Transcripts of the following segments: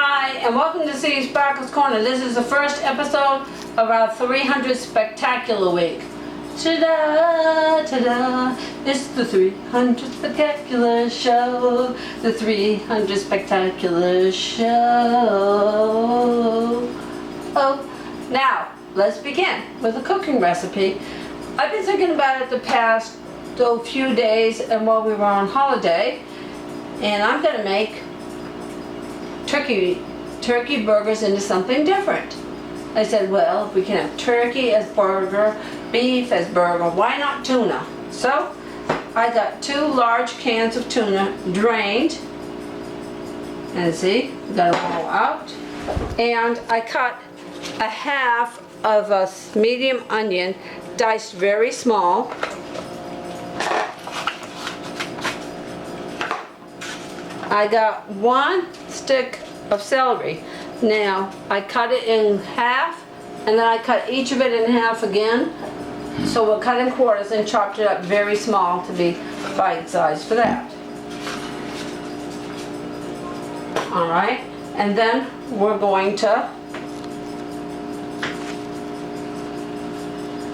Hi, and welcome to Seasparkles Corner. This is the first episode of our 300 Spectacular Week. Ta-da, ta-da, it's the 300 Spectacular Show. The 300 Spectacular Show. Oh, now, let's begin with a cooking recipe. I've been thinking about it the past few days and while we were on holiday, and I'm going to make turkey burgers into something different. I said, well, if we can have turkey as burger, beef as burger, why not tuna? So I got 2 large cans of tuna drained, and see, got them all out, and I cut a half of a medium onion diced very small. I got 1 stick of celery. Now I cut it in half, and then I cut each of it in half again. So we'll cut in quarters and chopped it up very small to be bite-sized for that. Alright, and then we're going to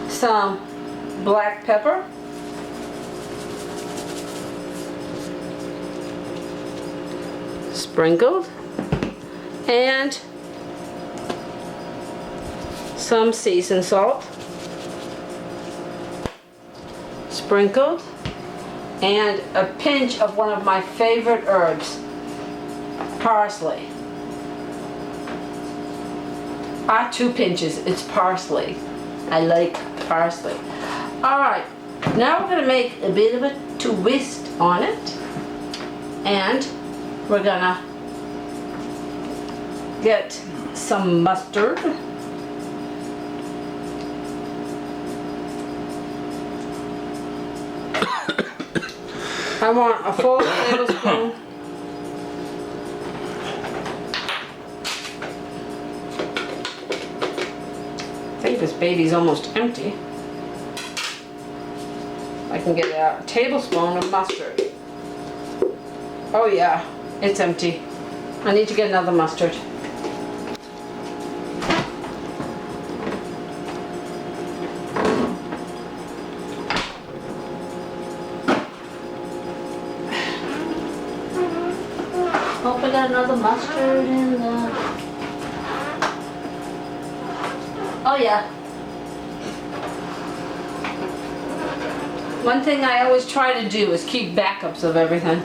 some black pepper, sprinkled, and some seasoned salt, sprinkled, and a pinch of one of my favorite herbs, parsley. 2 pinches, it's parsley. I like parsley. Alright, now we're going to make a bit of a twist on it, and we're going to get some mustard. I want a full tablespoon. I think this baby's almost empty. I can get a tablespoon of mustard. Oh yeah, it's empty. I need to get another mustard. Hope I got another mustard in the... Oh yeah. One thing I always try to do is keep backups of everything.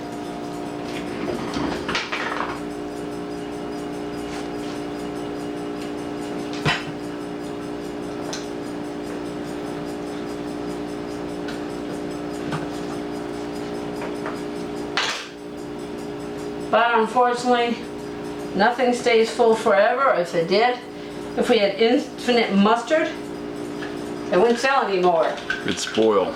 But unfortunately, nothing stays full forever. If it did, if we had infinite mustard, it wouldn't sell anymore. It'd spoil.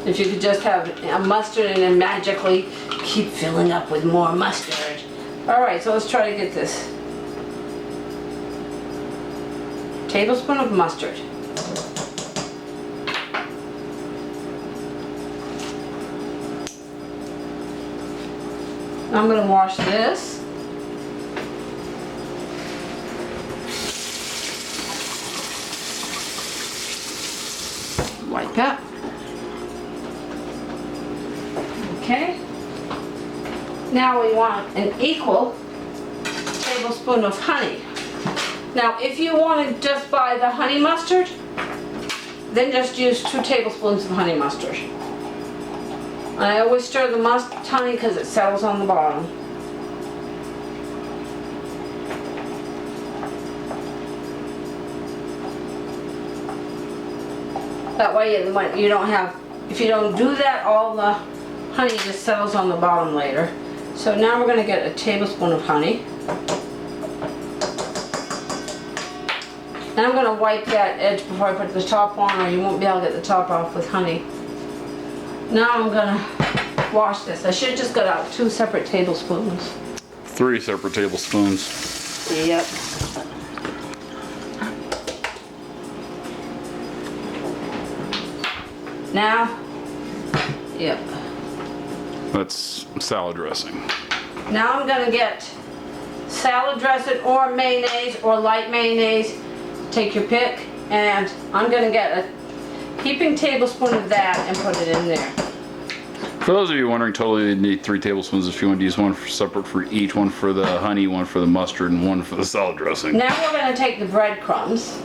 If you could just have a mustard and then magically keep filling up with more mustard. Alright, so let's try to get this. Tablespoon of mustard. I'm going to wash this. Wipe it. Okay. Now we want an equal tablespoon of honey. Now if you want to just buy the honey mustard, then just use 2 tablespoons of honey mustard. I always stir the honey because it settles on the bottom. That way you don't have, if you don't do that, all the honey just settles on the bottom later. So now we're going to get a tablespoon of honey. And I'm going to wipe that edge before I put the top on, or you won't be able to get the top off with honey. Now I'm going to wash this. I should have just got out 2 separate tablespoons. 3 separate tablespoons. Yep. Now, yep. That's salad dressing. Now I'm going to get salad dressing or mayonnaise or light mayonnaise. Take your pick, and I'm gonna get a heaping tablespoon of that and put it in there. For those of you wondering, totally you need 3 tablespoons if you want to use one separate for each, one for the honey, one for the mustard, and one for the salad dressing. Now we're gonna take the breadcrumbs,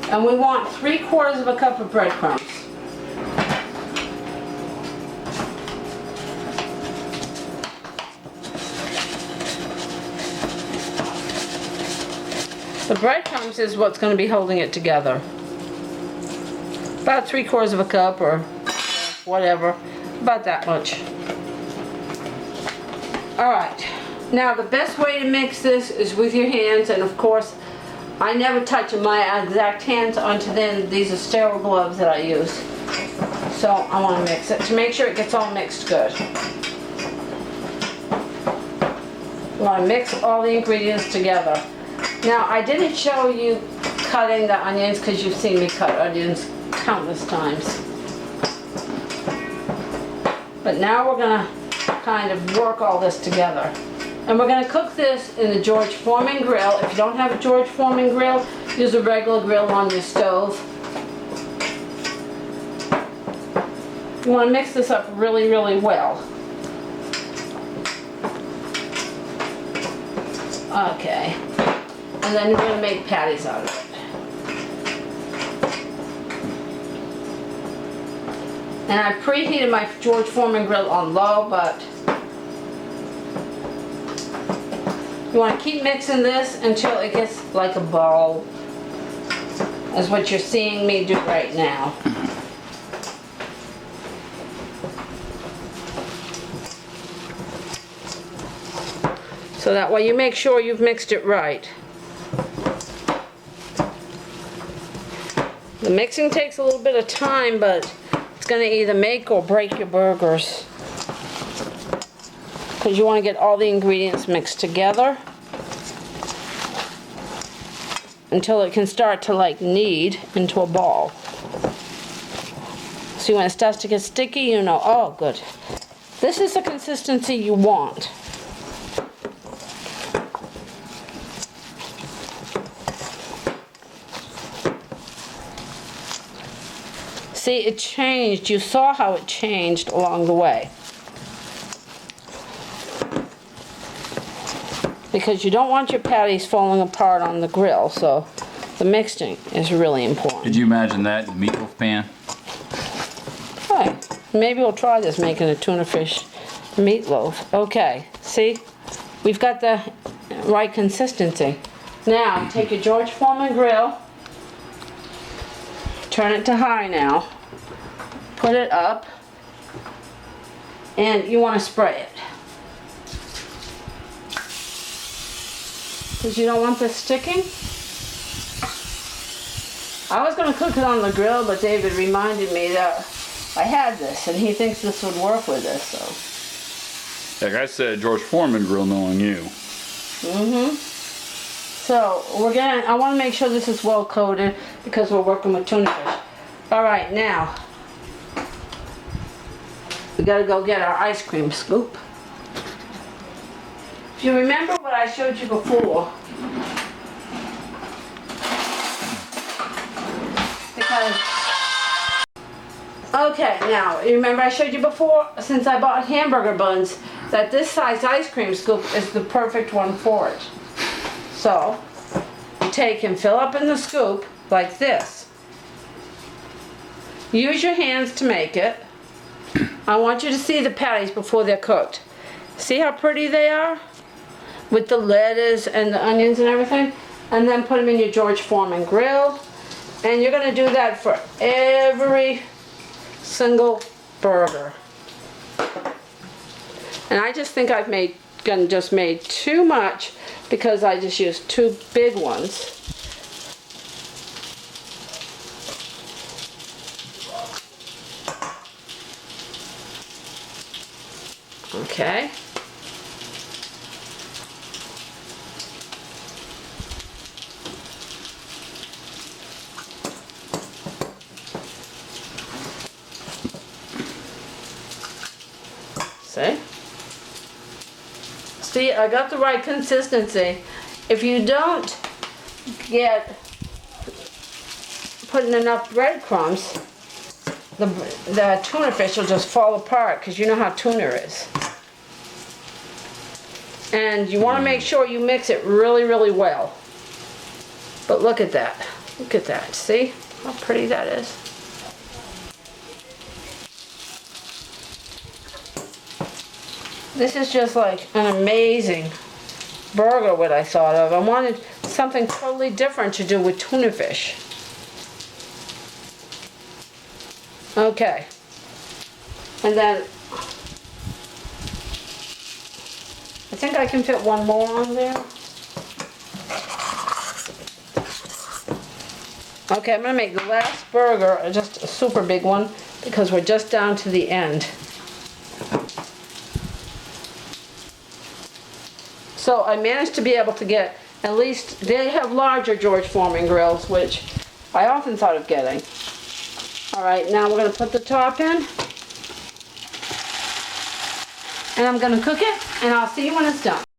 and we want 3/4 cup of breadcrumbs. The breadcrumbs is what's going to be holding it together. About 3/4 cup or whatever, about that much. Alright, now the best way to mix this is with your hands, and of course I never touch my exact hands onto them. These are sterile gloves that I use. So I want to mix it to make sure it gets all mixed good. I want to mix all the ingredients together. Now, I didn't show you cutting the onions because you've seen me cut onions countless times. But now we're going to kind of work all this together. And we're going to cook this in the George Foreman grill. If you don't have a George Foreman grill, use a regular grill on your stove. You want to mix this up really, really well. Okay. And then we're going to make patties out of it. And I preheated my George Foreman grill on low, but you want to keep mixing this until it gets like a ball, is what you're seeing me do right now. So that way you make sure you've mixed it right. The mixing takes a little bit of time, but it's going to either make or break your burgers. Because you want to get all the ingredients mixed together until it can start to like knead into a ball. See, when it starts to get sticky, you know, oh good. This is the consistency you want. See, it changed. You saw how it changed along the way. Because you don't want your patties falling apart on the grill, so the mixing is really important. Did you imagine that in the meatloaf pan? Okay, maybe we'll try this, making a tuna fish meatloaf. Okay, see, we've got the right consistency. Now, take your George Foreman grill, turn it to high now, put it up, and you want to spray it. Because you don't want this sticking. I was going to cook it on the grill, but David reminded me that I had this, and he thinks this would work with this, so. Like I said, George Foreman grill knowing you. Mm-hmm. So I want to make sure this is well coated because we're working with tuna fish. All right, now we got to go get our ice cream scoop. If you remember what I showed you before, because okay, now you remember I showed you before, since I bought hamburger buns, that this size ice cream scoop is the perfect one for it. So, you take and fill up in the scoop like this. Use your hands to make it. I want you to see the patties before they're cooked. See how pretty they are? With the lettuce and the onions and everything. And then put them in your George Foreman grill. And you're going to do that for every single burger. And I just think I've just made too much because I just used 2 big ones. Okay. See? See, I got the right consistency. If you don't put in enough breadcrumbs, the tuna fish will just fall apart, because you know how tuna is. And you want to make sure you mix it really, really well. But look at that. Look at that. See how pretty that is? This is just like an amazing burger, what I thought of. I wanted something totally different to do with tuna fish. Okay. And then I think I can fit one more on there. Okay, I'm gonna make the last burger just a super big one, because we're just down to the end. So I managed to be able to get, at least, they have larger George Foreman grills, which I often thought of getting. All right, now we're gonna put the top in. And I'm gonna cook it, and I'll see you when it's done.